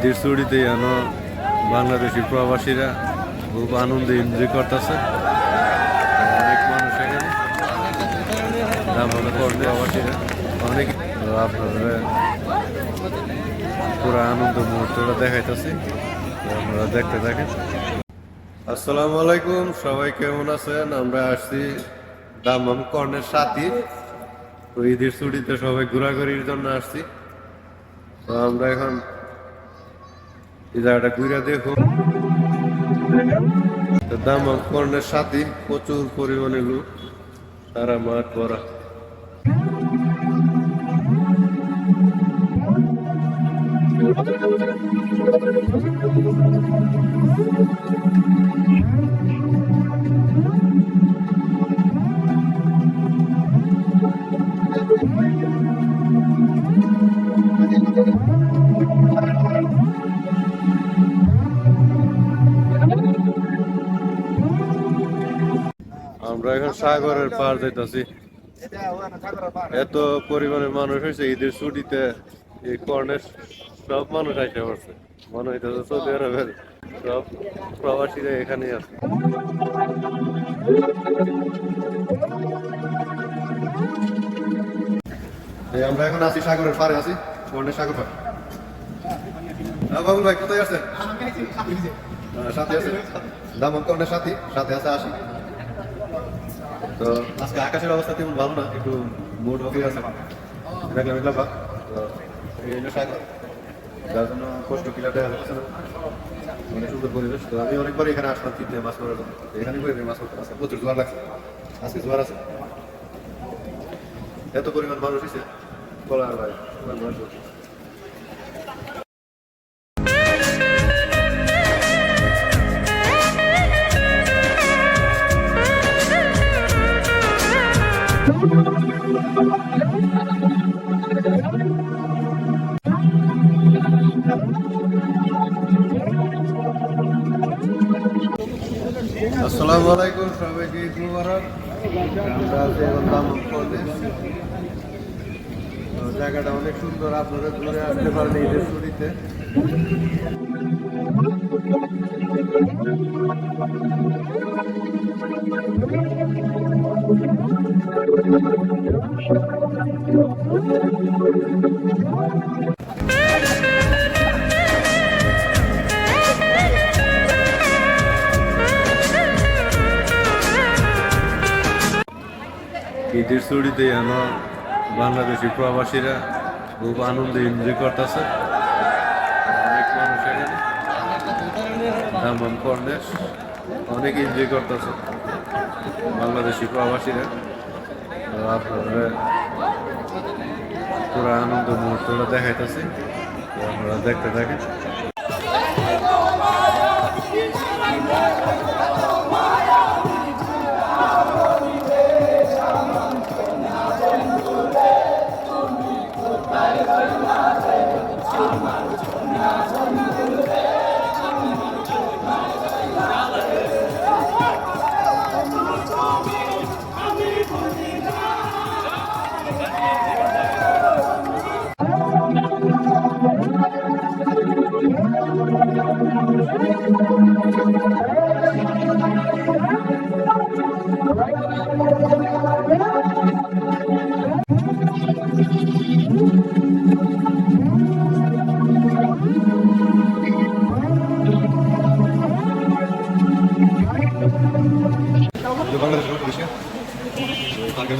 ঈদের ছুটিতে যেন বাংলাদেশি প্রবাসীরা খুব আনন্দে এনজয় করতেছে। অনেক মানুষ এখানে প্রবাসীরা অনেক, আপনারা পুরো আনন্দ মুহূর্তটা দেখাইতেছি, আপনারা দেখতে থাকেন। আসসালামু আলাইকুম, সবাই কেমন আছেন? আমরা আসছি দাম্মাম কর্ণের সাথী। তো ঈদের ছুটিতে সবাই ঘোরাঘুরির জন্য আসছি। তো আমরা এখন এই জায়গাটা ঘুরে দেখো। দাম্মাম কর্ণের সাথী প্রচুর পরিমাণে লোক, তারা মাঠ ভরা। আমরা এখন সাগরের পার যাইতেছি। এত পরিমাণে মানুষ হয়েছে ঈদের ছুটিতে, এই কর্ণের সব মানুষ আইসে পড়ছে। মনে হইতেছে সৌদি আরবের সব প্রবাসীরা এখানেই আছে। আমরা এখন আছি সাগরের পারে, আছি কর্ণের সাগর পার। বাবুল ভাই কোথায় আছেন? সাথে আছে দাম্মাম কর্ণের সাথে আছে আসি। তো আজকে আকাশের অবস্থা তেমন ভালো না, একটু মুড অফ আছে, দেখলাম এগুলো তো এই জন্য সাগর, যার জন্য কষ্ট কিলা দেখা যাচ্ছে না। অনেক সুন্দর পরিবেশ। তো আমি অনেকবার এখানে আসলাম শীতে মাছ ধরার জন্য, এখানে করে মাছ ধরতে আসছে। প্রচুর জোয়ার লাগছে, আজকে জোয়ার আছে। এত পরিমাণ মানুষ হয়েছে বলার ভাই। আসসালামু আলাইকুম, সবাইকে ঈদ মুবারক। আমরা আছি এখন দাম্মাম কর্ণে। জায়গাটা অনেক সুন্দর, আপনারা ঘুরে আসতে পারেন ঈদের ছুটিতে। ঈদের ছুটিতে যেন বাংলাদেশি প্রবাসীরা খুব আনন্দে এনজয় করতেছে। অনেক মানুষ এখানে দাম্মাম কর্ণে অনেক এনজয় করতেছে বাংলাদেশি প্রবাসীরা। আপনারা পুরো আনন্দ মুহূর্তটা দেখাইতেছি, আপনারা দেখতে থাকেন। বাংলাদেশ পার্কের